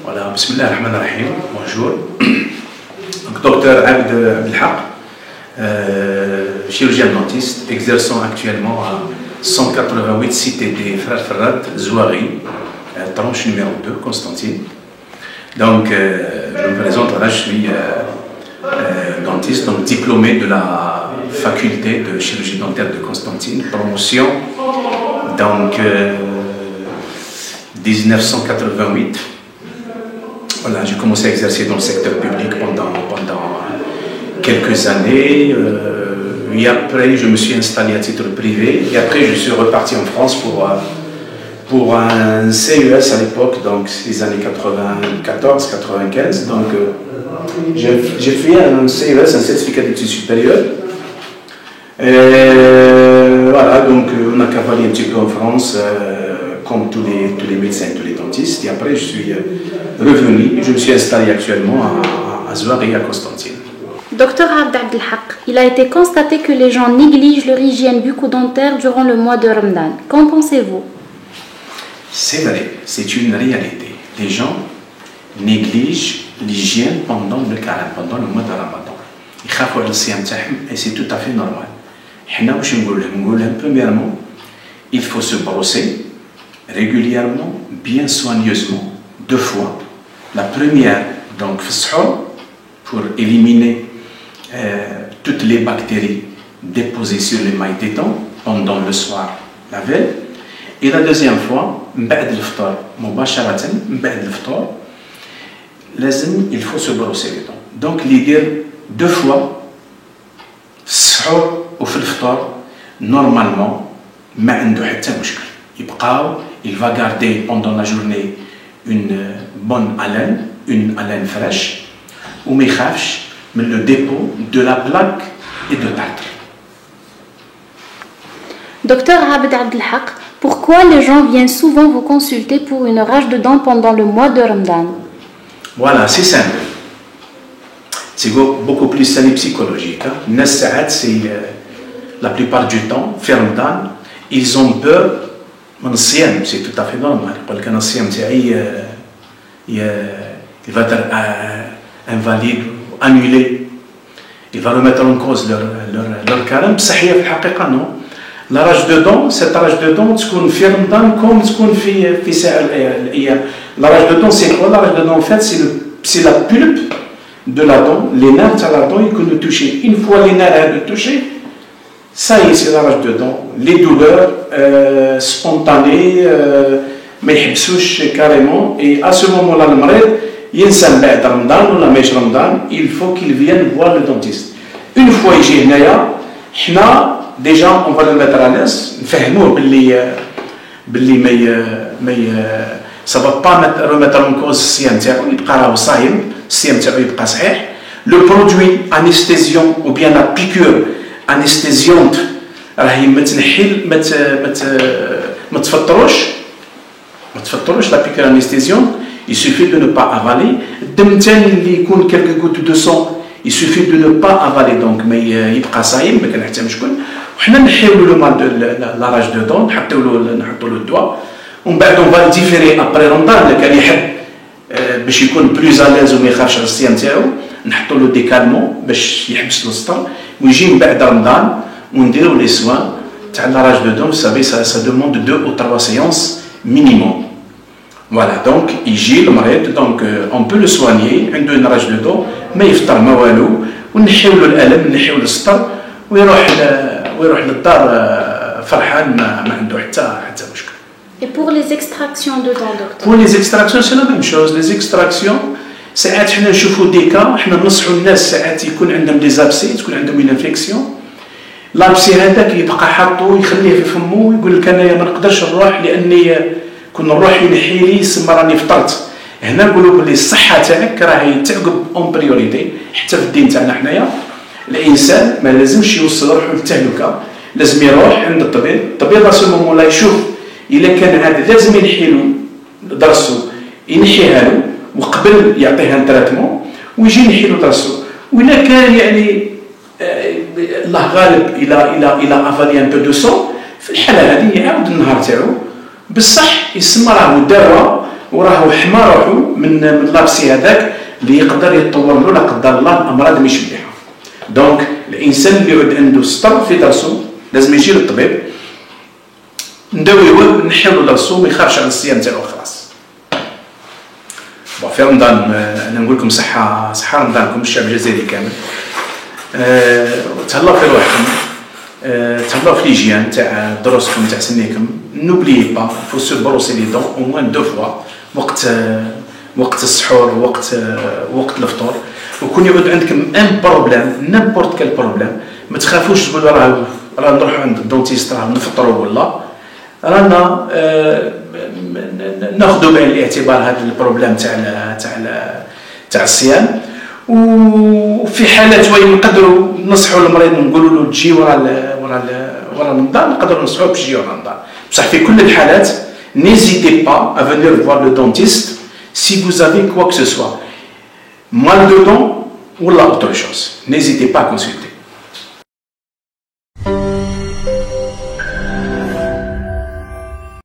Voilà, bismillah ar-Rahman ar-Rahim, bonjour. Donc, docteur Abd Abdelhaq, chirurgien dentiste, exerçant actuellement à 188 cité des Frères Ferrat, Zouari, tranche numéro 2, Constantine. Donc, je me présente, là, je suis dentiste, donc diplômé de la faculté de chirurgie dentaire de Constantine, promotion, donc 1988. Voilà, j'ai commencé à exercer dans le secteur public pendant quelques années. Et après, je me suis installé à titre privé. Et après, je suis reparti en France pour un CES à l'époque, donc les années 94-95. Donc, j'ai fait un CES, un certificat d'études supérieures. Voilà, donc on a cavalier un petit peu en France, comme tous les médecins, tous les dentistes. Et après, je suis revenu, je me suis installé actuellement à Zouari, à Constantine. Docteur Abd Abdelhaq, il a été constaté que les gens négligent leur hygiène bucco-dentaire durant le mois de Ramadan. Qu'en pensez-vous? C'est vrai, c'est une réalité. Les gens négligent l'hygiène pendant le carême, pendant le mois de Ramadan. Et c'est tout à fait normal. Premièrement, il faut se brosser régulièrement, bien soigneusement, 2 fois. La première, donc, pour éliminer toutes les bactéries déposées sur les mailles des dents pendant le soir, la veille. Et la deuxième fois, il faut se brosser les dents. Donc, l'idée 2 fois, normalement, il va garder pendant la journée une bonne haleine, une haleine fraîche, ou mais le dépôt de la plaque et de tartre. Docteur Abd Abdelhaq, pourquoi les gens viennent souvent vous consulter pour une rage de dents pendant le mois de Ramadan? Voilà, c'est simple. C'est beaucoup plus simple psychologique. C'est la plupart du temps, Ramadan, ils ont peur. C'est tout à fait normal. Il va être invalide, annulé. Il va remettre en cause leur carême. Non. La rage de dents, cette rage de dents, comme la rage de dents, c'est quoi? La rage de dents, en fait, c'est la pulpe de la dent, les nerfs de la dent, ils peuvent toucher. Une fois les nerfs sont touchés, ça y est, c'est la rage de dents. Les douleurs spontanées, mais carrément. Et à ce moment-là, le malade, il faut qu'il vienne voir le dentiste. Une fois il vient, déjà on va le mettre à l'aise, ça ne va pas remettre en cause le produit anesthésiant ou bien la piqûre anesthésiante ما تفطروش la piqûre anesthésiante. Il suffit de ne pas avaler. Quelques gouttes de sang, il suffit de ne pas avaler. Donc, mais il يبقى صايم ما كنحتاجش شكون. وحنا نحيولوا له مال la rage de dents, نحطوا له الدواء. ومن بعد on va le différer après Ramadan. اللي كان يحب باش يكون بلوز اليز وما يخافش على الصيام تاعو، نحطوا له ديكالمون باش يحبس له السطر، ويجي من بعد رمضان ونديروا لي سوان تاع la rage de dents. Vous savez, ça demande 2 ou 3 séances minimum. Voilà, donc il gît le malade, donc on peut le soigner, عنده une rage de dents, ما يفطر ما والو، ونحيو له الألم، نحيو له السطر، ويروح للدار فرحان ما عنده حتى مشكل. Et pour les extractions de dents, docteur? Pour les extractions, c'est la même chose. Les extractions, ساعات حنا نشوفوا دي كا، حنا ننصحوا الناس ساعات يكون عندهم دي زابسي، تكون عندهم une infection. لابسي هذاك يبقى حاطو يخليه في فمه ويقول لك انايا ما نقدرش نروح لاني كون نروح ينحي لي سما راني فطرت. هنا نقولوا بلي الصحه تاعك راهي تعقب اون بريوريتي. حتى في الدين تاعنا حنايا الانسان ما لازمش يوصل روحو للتهلكه، لازم يروح عند الطبيب. الطبيب راسو مولا يشوف الا كان هذا لازم ينحي له درسو ينحيها له وقبل يعطيها تراتمون ويجي ينحي له درسو. وإلا كان يعني الله غالب الى افالي ان بو دو سون، في الحاله هذه يعاود النهار تاعو بصح يسمى راه دواء وراه حما روحو من لابسي هذاك اللي يقدر يتطور له لا قدر الله الامراض مش مليحه. دونك الانسان اللي يعود عنده سطر في درسو لازم يجي للطبيب نداويوه نحيو له راسو ما يخافش على الصيام تاعو خلاص. في رمضان انا نقول لكم صحه رمضانكم الشعب الجزائري كامل. تهلاو في روحكم، تهلاو في ليجيان تاع دروسكم تاع سنيكم. نوبليي با فو سو بروسي لي دون او موان دو فوا وقت السحور وقت الفطور. وكون يعود عندكم ان بروبليم نيمبورت كال بروبليم ما تخافوش تقولوا راه نروحوا عند الدونتيست راه نفطروا ولا رانا ناخذوا بعين الاعتبار هذا البروبليم تاع الصيام. وفي حالات وين نقدروا ننصحوا المريض نقولوا له تجي ورا رمضان نقدروا ننصحوه باش يجي ورا رمضان. بصح في كل الحالات n'hésitez pas à venir voir le dentiste si vous avez quoi que ce soit, mal de dents ou autre chose. N'hésitez pas à consulter.